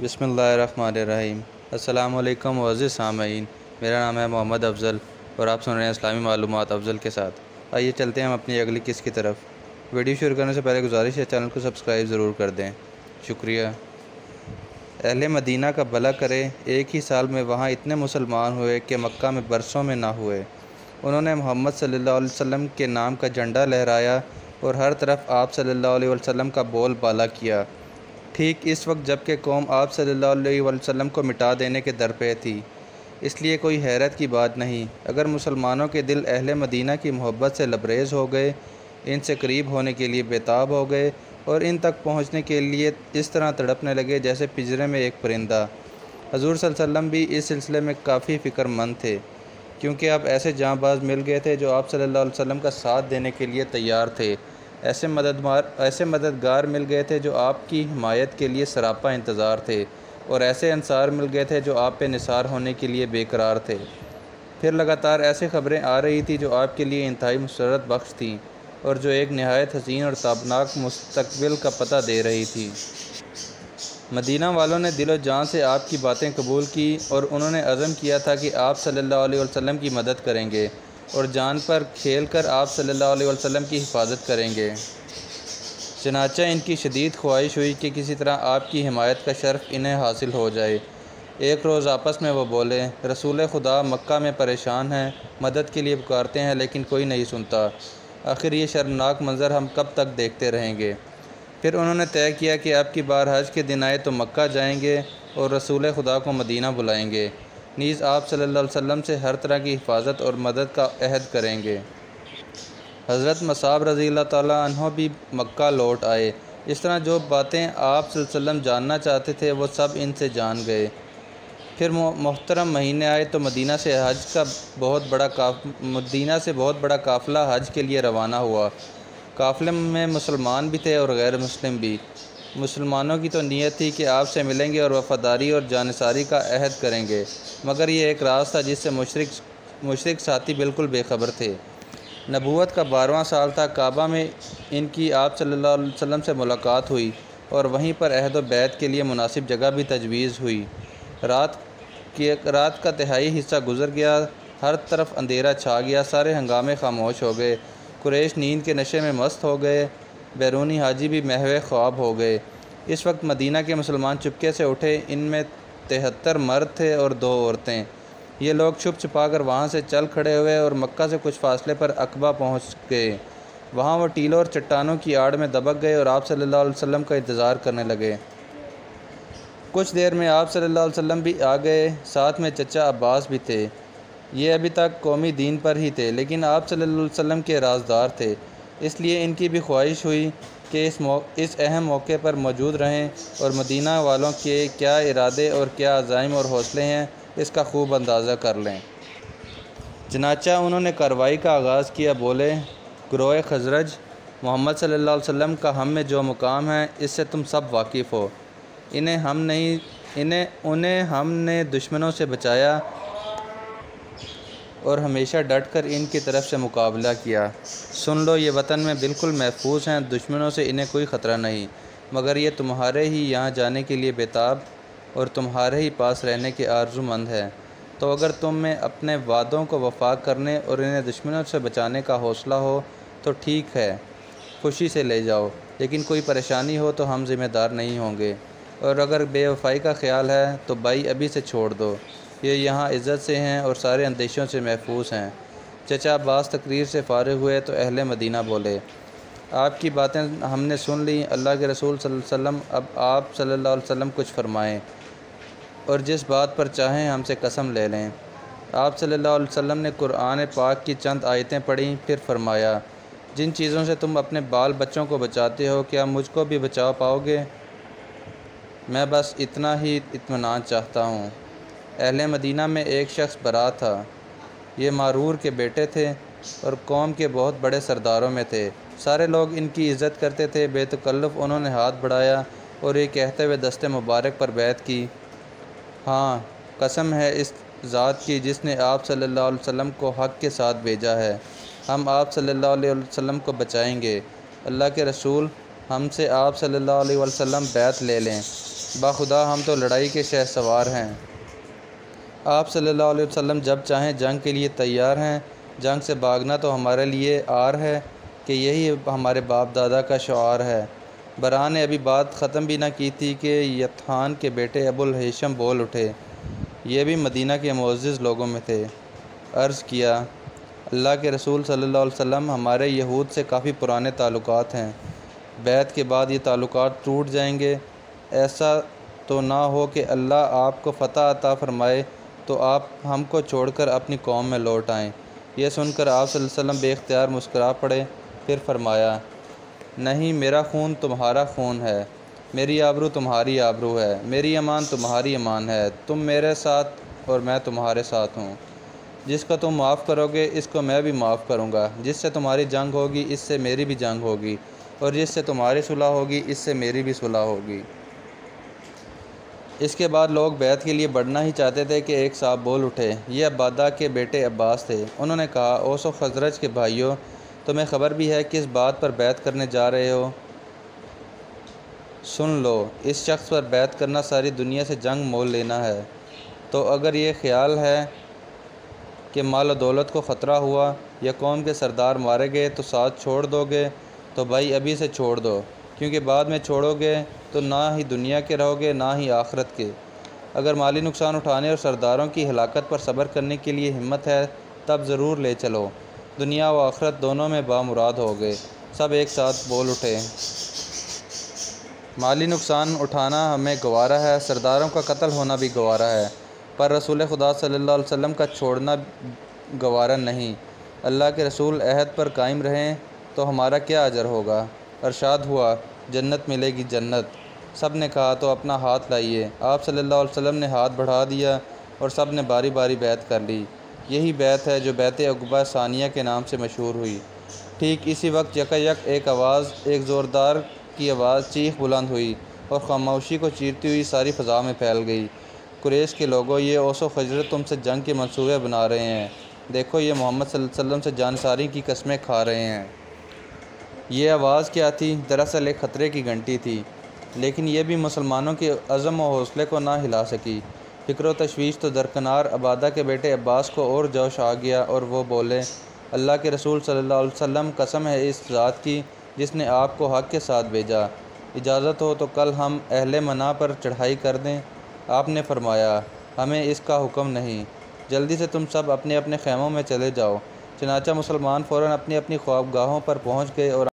بسم اللہ الرحمن الرحیم۔ السلام علیکم معزز سامعین، میرا نام ہے محمد افضل اور آپ سن رہے ہیں اسلامی معلومات افضل کے ساتھ۔ آئیے چلتے ہیں ہم اپنی اگلی قسط کی طرف۔ ویڈیو شروع کرنے سے پہلے گزارش ہے چینل کو سبسکرائب ضرور کر دیں، شکریہ۔ اہل مدینہ کا بھلا کرے، ایک ہی سال میں وہاں اتنے مسلمان ہوئے کہ مکہ میں برسوں میں نہ ہوئے۔ انہوں نے محمد صلی اللہ علیہ وسلم کے نام کا جھنڈا لہرایا اور ہر طرف آپ صلی اللہ علیہ وسلم کا بول بالا کیا، ٹھیک اس وقت جب کہ قوم آپ صلی اللہ علیہ وسلم کو مٹا دینے کے درپے تھی۔ اس لیے کوئی حیرت کی بات نہیں اگر مسلمانوں کے دل اہل مدینہ کی محبت سے لبریز ہو گئے، ان سے قریب ہونے کے لیے بیتاب ہو گئے اور ان تک پہنچنے کے لیے اس طرح تڑپنے لگے جیسے پنجرے میں ایک پرندہ۔ حضور صلی اللہ علیہ وسلم بھی اس سلسلے میں کافی فکر مند تھے، کیونکہ اب ایسے جاں باز مل گئے تھے جو آپ صلی اللہ علیہ وسلم کا ساتھ دینے کے لیے تیار تھے۔ ایسے مددگار مل گئے تھے جو آپ کی حمایت کے لیے سراپا انتظار تھے، اور ایسے انصار مل گئے تھے جو آپ پہ نثار ہونے کے لیے بے قرار تھے۔ پھر لگاتار ایسی خبریں آ رہی تھیں جو آپ کے لیے انتہائی مسرت بخش تھیں اور جو ایک نہایت حسین اور تابناک مستقبل کا پتہ دے رہی تھی۔ مدینہ والوں نے دل و جان سے آپ کی باتیں قبول کی اور انہوں نے عزم کیا تھا کہ آپ صلی اللہ علیہ وسلم کی مدد کریں گے اور جان پر کھیل کر آپ صلی اللہ علیہ وسلم کی حفاظت کریں گے۔ چنانچہ ان کی شدید خواہش ہوئی کہ کسی طرح آپ کی حمایت کا شرف انہیں حاصل ہو جائے۔ ایک روز آپس میں وہ بولے، رسول خدا مکہ میں پریشان ہیں، مدد کے لیے پکارتے ہیں لیکن کوئی نہیں سنتا، آخر یہ شرمناک منظر ہم کب تک دیکھتے رہیں گے؟ پھر انہوں نے طے کیا کہ اب کی بار حج کے دن آئے تو مکہ جائیں گے اور رسول خدا کو مدینہ بلائیں گے، نیز آپ صلی اللہ علیہ وسلم سے ہر طرح کی حفاظت اور مدد کا عہد کریں گے۔ حضرت مصعب رضی اللہ تعالیٰ عنہ بھی مکہ لوٹ آئے۔ اس طرح جو باتیں آپ صلی اللہ علیہ وسلم جاننا چاہتے تھے وہ سب ان سے جان گئے۔ پھر محترم مہینے آئے تو مدینہ سے بہت بڑا قافلہ حج کے لیے روانہ ہوا۔ قافلے میں مسلمان بھی تھے اور غیر مسلم بھی۔ مسلمانوں کی تو نیت تھی کہ آپ سے ملیں گے اور وفاداری اور جانثاری کا عہد کریں گے، مگر یہ ایک راز تھا جس سے مشرک ساتھی بالکل بے خبر تھے۔ نبوت کا 12واں سال تھا، کعبہ میں ان کی آپ صلی اللہ علیہ وسلم سے ملاقات ہوئی اور وہیں پر عہد و بیعت کے لیے مناسب جگہ بھی تجویز ہوئی۔ رات کا تہائی حصہ گزر گیا، ہر طرف اندھیرا چھا گیا، سارے ہنگامے خاموش ہو گئے، قریش نیند کے نشے میں مست ہو گئے، بیرونی حاجی بھی محو خواب ہو گئے۔ اس وقت مدینہ کے مسلمان چپکے سے اٹھے، ان میں 73 مرد تھے اور 2 عورتیں۔ یہ لوگ چھپ چھپا کر وہاں سے چل کھڑے ہوئے اور مکہ سے کچھ فاصلے پر عقبہ پہنچ گئے۔ وہاں وہ ٹیلوں اور چٹانوں کی آڑ میں دبک گئے اور آپ صلی اللہ علیہ وسلم کا انتظار کرنے لگے۔ کچھ دیر میں آپ صلی اللہ علیہ وسلم بھی آ گئے، ساتھ میں چچا عباس بھی تھے۔ یہ ابھی تک قومی دین پر ہی تھے لیکن آپ صلی اللہ علیہ وسلم کے رازدار تھے، اس لیے ان کی بھی خواہش ہوئی کہ اس اہم موقع پر موجود رہیں اور مدینہ والوں کے کیا ارادے اور کیا عزائم اور حوصلے ہیں اس کا خوب اندازہ کر لیں۔ چنانچہ انہوں نے کارروائی کا آغاز کیا۔ بولے، گروہ خزرج، محمد صلی اللہ علیہ وسلم کا ہم میں جو مقام ہے اس سے تم سب واقف ہو۔ انہیں ہم نے دشمنوں سے بچایا اور ہمیشہ ڈٹ کر ان کی طرف سے مقابلہ کیا۔ سن لو، یہ وطن میں بالکل محفوظ ہیں، دشمنوں سے انہیں کوئی خطرہ نہیں، مگر یہ تمہارے ہی یہاں جانے کے لیے بیتاب اور تمہارے ہی پاس رہنے کے آرزو مند ہے۔ تو اگر تم میں اپنے وعدوں کو وفا کرنے اور انہیں دشمنوں سے بچانے کا حوصلہ ہو تو ٹھیک ہے، خوشی سے لے جاؤ، لیکن کوئی پریشانی ہو تو ہم ذمہ دار نہیں ہوں گے، اور اگر بے وفائی کا خیال ہے تو بھائی ابھی سے چھوڑ دو، یہ یہاں عزت سے ہیں اور سارے اندیشوں سے محفوظ ہیں۔ چچا عباس تقریر سے فارغ ہوئے تو اہل مدینہ بولے، آپ کی باتیں ہم نے سن لیں، اللہ کے رسول صلی اللہ علیہ وسلم، اب آپ صلی اللہ علیہ وسلم کچھ فرمائیں اور جس بات پر چاہیں ہم سے قسم لے لیں۔ آپ صلی اللہ علیہ وسلم نے قرآن پاک کی چند آیتیں پڑھیں، پھر فرمایا، جن چیزوں سے تم اپنے بال بچوں کو بچاتے ہو کیا مجھ کو بھی بچا پاؤ گے؟ میں بس اتنا ہی اطمینان چاہتا ہوں۔ اہل مدینہ میں ایک شخص برا تھا، یہ مارور کے بیٹے تھے اور قوم کے بہت بڑے سرداروں میں تھے، سارے لوگ ان کی عزت کرتے تھے۔ بے تکلف انہوں نے ہاتھ بڑھایا اور یہ کہتے ہوئے دست مبارک پر بیعت کی، ہاں، قسم ہے اس ذات کی جس نے آپ صلی اللہ علیہ وسلم کو حق کے ساتھ بھیجا ہے، ہم آپ صلی اللہ علیہ وسلم کو بچائیں گے۔ اللہ کے رسول، ہم سے آپ صلی اللہ علیہ وسلم بیعت لے لیں۔ باخدا ہم تو لڑائی کے شہسوار ہیں۔ آپ صلی اللہ علیہ وسلم جب چاہیں جنگ کے لیے تیار ہیں۔ جنگ سے بھاگنا تو ہمارے لیے عار ہے کہ یہی ہمارے باپ دادا کا شعار ہے۔ برا نے ابھی بات ختم بھی نہ کی تھی کہ یطحان کے بیٹے ابو الہیثم بول اٹھے۔ یہ بھی مدینہ کے معزز لوگوں میں تھے۔ عرض کیا، اللہ کے رسول صلی اللہ علیہ وسلم، ہمارے یہود سے کافی پرانے تعلقات ہیں۔ بیعت کے بعد یہ تعلقات ٹوٹ جائیں گے۔ ایسا تو نہ ہو کہ اللہ آپ کو فتح عطا فرمائے تو آپ ہم کو چھوڑ کر اپنی قوم میں لوٹ آئیں۔ یہ سن کر آپ صلی اللہ علیہ وسلم بے اختیار مسکرا پڑے، پھر فرمایا، نہیں، میرا خون تمہارا خون ہے، میری آبرو تمہاری آبرو ہے، میری امان تمہاری امان ہے، تم میرے ساتھ اور میں تمہارے ساتھ ہوں۔ جس کو تم معاف کرو گے اس کو میں بھی معاف کروں گا، جس سے تمہاری جنگ ہوگی اس سے میری بھی جنگ ہوگی، اور جس سے تمہاری صلح ہوگی اس سے میری بھی صلح ہوگی۔ اس کے بعد لوگ بیعت کے لیے بڑھنا ہی چاہتے تھے کہ ایک صاحب بول اٹھے۔ یہ عبادہ کے بیٹے عباس تھے۔ انہوں نے کہا، اوس و خزرج کے بھائیو، تمہیں خبر بھی ہے کس بات پر بیعت کرنے جا رہے ہو؟ سن لو، اس شخص پر بیعت کرنا ساری دنیا سے جنگ مول لینا ہے۔ تو اگر یہ خیال ہے کہ مال و دولت کو خطرہ ہوا یا قوم کے سردار مارے گئے تو ساتھ چھوڑ دو گے تو بھائی ابھی سے چھوڑ دو، کیونکہ بعد میں چھوڑو گے تو نہ ہی دنیا کے رہو گے نہ ہی آخرت کے۔ اگر مالی نقصان اٹھانے اور سرداروں کی ہلاکت پر صبر کرنے کے لیے ہمت ہے تب ضرور لے چلو، دنیا و آخرت دونوں میں بامراد ہوگے۔ سب ایک ساتھ بول اٹھے، مالی نقصان اٹھانا ہمیں گوارا ہے، سرداروں کا قتل ہونا بھی گوارا ہے، پر رسول خدا صلی اللہ علیہ وسلم کا چھوڑنا گوارا نہیں۔ اللہ کے رسول عہد پر قائم رہیں تو ہمارا کیا اجر ہوگا؟ ارشاد ہوا، جنت ملے گی، جنت۔ سب نے کہا، تو اپنا ہاتھ لائیے۔ آپ صلی اللہ علیہ وسلم نے ہاتھ بڑھا دیا اور سب نے باری باری بیعت کر لی۔ یہی بیعت ہے جو بیعت عقبہ ثانیہ کے نام سے مشہور ہوئی۔ ٹھیک اسی وقت یکا یک ایک زوردار کی آواز چیخ بلند ہوئی اور خاموشی کو چیرتی ہوئی ساری فضا میں پھیل گئی، قریش کے لوگوں، یہ اوس و خزرج تم سے جنگ کے منصوبے بنا رہے ہیں۔ دیکھو، یہ محمد صلی اللہ علیہ وسلم سے جانثاری کی قسمیں کھا رہے ہیں۔ یہ آواز کیا تھی؟ دراصل ایک خطرے کی گھنٹی تھی، لیکن یہ بھی مسلمانوں کے عزم و حوصلے کو نہ ہلا سکی۔ فکر و تشویش تو درکنار، عبادہ کے بیٹے عباس کو اور جوش آ گیا اور وہ بولے، اللہ کے رسول صلی اللہ علیہ وسلم، قسم ہے اس ذات کی جس نے آپ کو حق کے ساتھ بھیجا، اجازت ہو تو کل ہم اہل منا پر چڑھائی کر دیں۔ آپ نے فرمایا، ہمیں اس کا حکم نہیں، جلدی سے تم سب اپنے اپنے خیموں میں چلے جاؤ۔ چنانچہ مسلمان فوراً اپنی اپنی خوابگاہوں پر پہنچ گئے اور